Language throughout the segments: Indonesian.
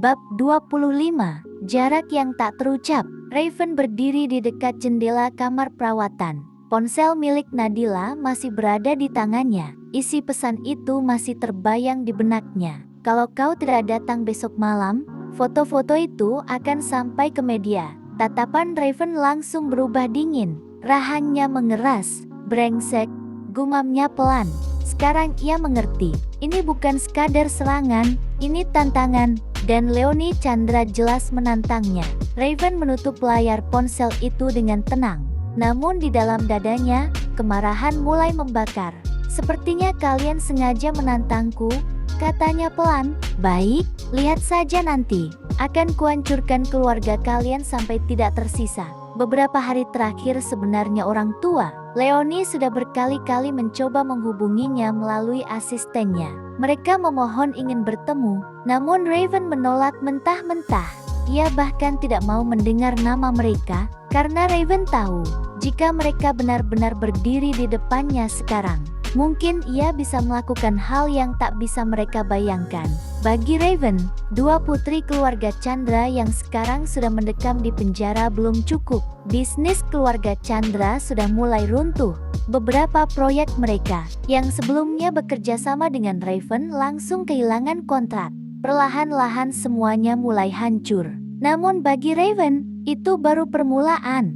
Bab 25. Jarak yang tak terucap. Raven berdiri di dekat jendela kamar perawatan. Ponsel milik Nadila masih berada di tangannya. Isi pesan itu masih terbayang di benaknya. Kalau kau tidak datang besok malam, foto-foto itu akan sampai ke media. Tatapan Raven langsung berubah dingin. Rahangnya mengeras. Brengsek, gumamnya pelan. Sekarang ia mengerti. Ini bukan sekadar serangan, ini tantangan. Dan Leonie Chandra jelas menantangnya. Raven menutup layar ponsel itu dengan tenang. Namun di dalam dadanya, kemarahan mulai membakar. Sepertinya kalian sengaja menantangku, katanya pelan. Baik, lihat saja nanti. Akan kuhancurkan keluarga kalian sampai tidak tersisa. Beberapa hari terakhir sebenarnya orang tua Leonie sudah berkali-kali mencoba menghubunginya melalui asistennya. Mereka memohon ingin bertemu, namun Raven menolak mentah-mentah. Ia bahkan tidak mau mendengar nama mereka, karena Raven tahu, jika mereka benar-benar berdiri di depannya sekarang, mungkin ia bisa melakukan hal yang tak bisa mereka bayangkan. Bagi Raven, dua putri keluarga Chandra yang sekarang sudah mendekam di penjara belum cukup. Bisnis keluarga Chandra sudah mulai runtuh. Beberapa proyek mereka yang sebelumnya bekerja sama dengan Raven langsung kehilangan kontrak. Perlahan-lahan semuanya mulai hancur. Namun bagi Raven, itu baru permulaan.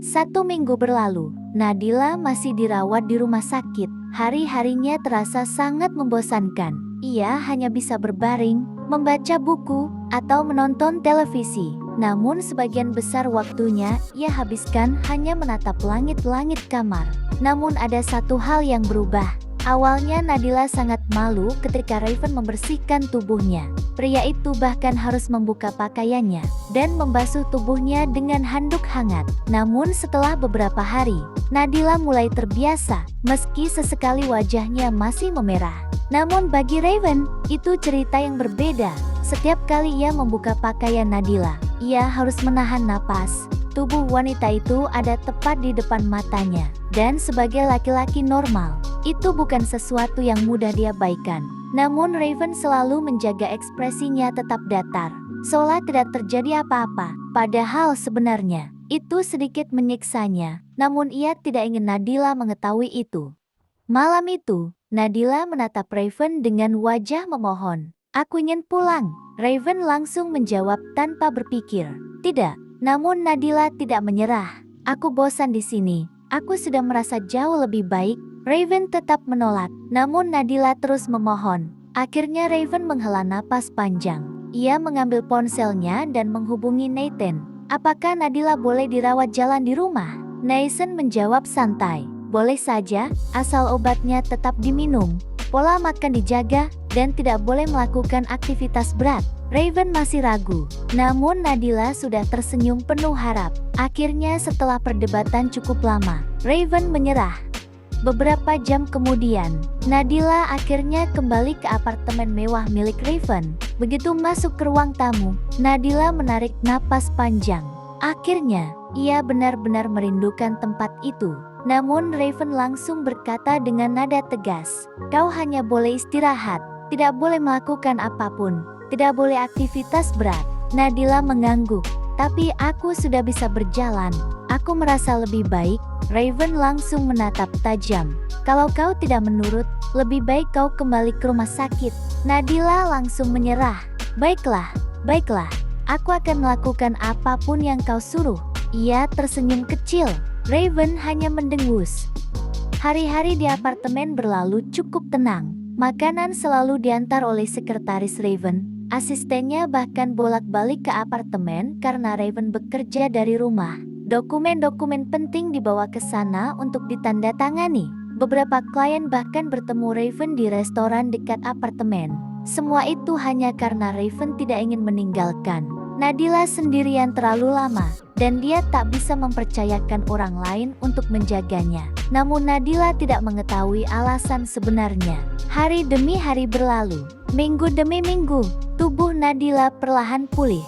1 minggu berlalu, Nadila masih dirawat di rumah sakit. Hari-harinya terasa sangat membosankan. Ia hanya bisa berbaring, membaca buku, atau menonton televisi. Namun sebagian besar waktunya ia habiskan hanya menatap langit-langit kamar. Namun ada satu hal yang berubah. Awalnya Nadila sangat malu ketika Raven membersihkan tubuhnya. Pria itu bahkan harus membuka pakaiannya dan membasuh tubuhnya dengan handuk hangat. Namun setelah beberapa hari, Nadila mulai terbiasa, meski sesekali wajahnya masih memerah. Namun bagi Raven, itu cerita yang berbeda. Setiap kali ia membuka pakaian Nadila, ia harus menahan napas. Tubuh wanita itu ada tepat di depan matanya. Dan sebagai laki-laki normal, itu bukan sesuatu yang mudah diabaikan. Namun Raven selalu menjaga ekspresinya tetap datar, seolah tidak terjadi apa-apa. Padahal sebenarnya, itu sedikit menyiksanya. Namun ia tidak ingin Nadila mengetahui itu. Malam itu, Nadila menatap Raven dengan wajah memohon. Aku ingin pulang. Raven langsung menjawab tanpa berpikir. Tidak, namun Nadila tidak menyerah. Aku bosan di sini. Aku sudah merasa jauh lebih baik. Raven tetap menolak, namun Nadila terus memohon. Akhirnya Raven menghela napas panjang. Ia mengambil ponselnya dan menghubungi Nathan. Apakah Nadila boleh dirawat jalan di rumah? Nathan menjawab santai. Boleh saja, asal obatnya tetap diminum, pola makan dijaga, dan tidak boleh melakukan aktivitas berat. Raven masih ragu, namun Nadila sudah tersenyum penuh harap. Akhirnya setelah perdebatan cukup lama, Raven menyerah. Beberapa jam kemudian, Nadila akhirnya kembali ke apartemen mewah milik Raven. Begitu masuk ke ruang tamu, Nadila menarik napas panjang. Akhirnya, ia benar-benar merindukan tempat itu. Namun Raven langsung berkata dengan nada tegas, "Kau hanya boleh istirahat, tidak boleh melakukan apapun, tidak boleh aktivitas berat." Nadila mengangguk. "Tapi aku sudah bisa berjalan. Aku merasa lebih baik." Raven langsung menatap tajam. "Kalau kau tidak menurut, lebih baik kau kembali ke rumah sakit." Nadila langsung menyerah. Baiklah, aku akan melakukan apapun yang kau suruh." Ia tersenyum kecil. Raven hanya mendengus. Hari-hari di apartemen berlalu cukup tenang. Makanan selalu diantar oleh sekretaris Raven. Asistennya bahkan bolak-balik ke apartemen karena Raven bekerja dari rumah. Dokumen-dokumen penting dibawa ke sana untuk ditandatangani. Beberapa klien bahkan bertemu Raven di restoran dekat apartemen. Semua itu hanya karena Raven tidak ingin meninggalkan Nadila sendirian terlalu lama, dan dia tak bisa mempercayakan orang lain untuk menjaganya. Namun Nadila tidak mengetahui alasan sebenarnya. Hari demi hari berlalu, minggu demi minggu, tubuh Nadila perlahan pulih.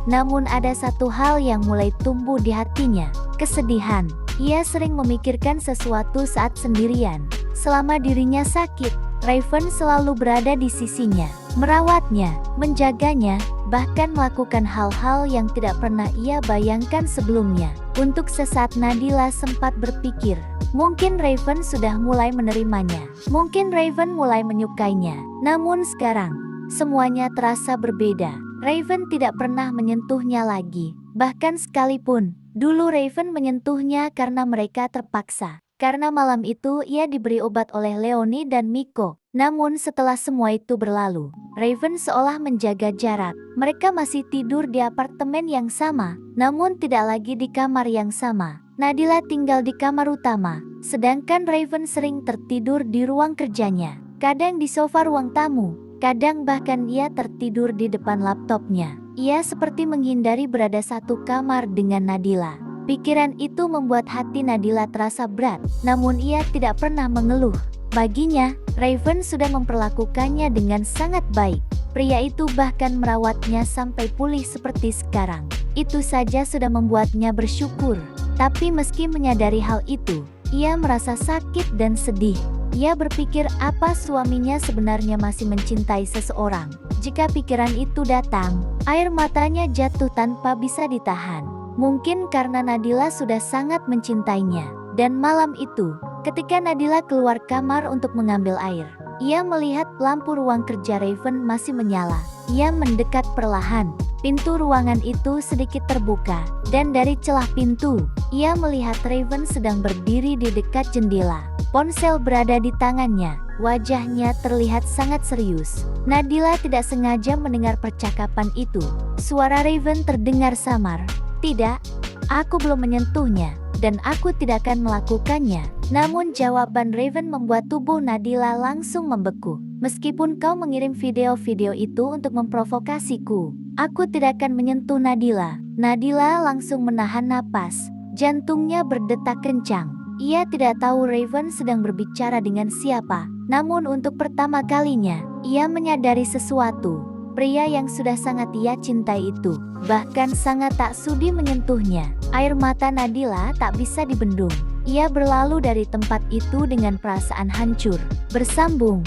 Namun ada satu hal yang mulai tumbuh di hatinya, kesedihan. Ia sering memikirkan sesuatu saat sendirian. Selama dirinya sakit, Raven selalu berada di sisinya, merawatnya, menjaganya, bahkan melakukan hal-hal yang tidak pernah ia bayangkan sebelumnya. Untuk sesaat Nadila sempat berpikir, mungkin Raven sudah mulai menerimanya. Mungkin Raven mulai menyukainya. Namun sekarang, semuanya terasa berbeda. Raven tidak pernah menyentuhnya lagi. Bahkan sekalipun, dulu Raven menyentuhnya karena mereka terpaksa. Karena malam itu ia diberi obat oleh Leonie dan Miko. Namun setelah semua itu berlalu, Raven seolah menjaga jarak. Mereka masih tidur di apartemen yang sama, namun tidak lagi di kamar yang sama. Nadila tinggal di kamar utama, sedangkan Raven sering tertidur di ruang kerjanya. Kadang di sofa ruang tamu, kadang bahkan ia tertidur di depan laptopnya. Ia seperti menghindari berada satu kamar dengan Nadila. Pikiran itu membuat hati Nadila terasa berat, namun ia tidak pernah mengeluh. Baginya, Raven sudah memperlakukannya dengan sangat baik. Pria itu bahkan merawatnya sampai pulih seperti sekarang. Itu saja sudah membuatnya bersyukur. Tapi meski menyadari hal itu, ia merasa sakit dan sedih. Ia berpikir apa suaminya sebenarnya masih mencintai seseorang. Jika pikiran itu datang, air matanya jatuh tanpa bisa ditahan. Mungkin karena Nadila sudah sangat mencintainya. Dan malam itu, ketika Nadila keluar kamar untuk mengambil air, ia melihat lampu ruang kerja Raven masih menyala. Ia mendekat perlahan. Pintu ruangan itu sedikit terbuka, dan dari celah pintu, ia melihat Raven sedang berdiri di dekat jendela. Ponsel berada di tangannya. Wajahnya terlihat sangat serius. Nadila tidak sengaja mendengar percakapan itu. Suara Raven terdengar samar. "Tidak, aku belum menyentuhnya, dan aku tidak akan melakukannya." Namun jawaban Raven membuat tubuh Nadila langsung membeku. "Meskipun kau mengirim video-video itu untuk memprovokasiku, aku tidak akan menyentuh Nadila." Nadila langsung menahan napas. Jantungnya berdetak kencang. Ia tidak tahu Raven sedang berbicara dengan siapa. Namun untuk pertama kalinya, ia menyadari sesuatu. Pria yang sudah sangat ia cintai itu, bahkan sangat tak sudi menyentuhnya. Air mata Nadila tak bisa dibendung. Ia berlalu dari tempat itu dengan perasaan hancur. Bersambung.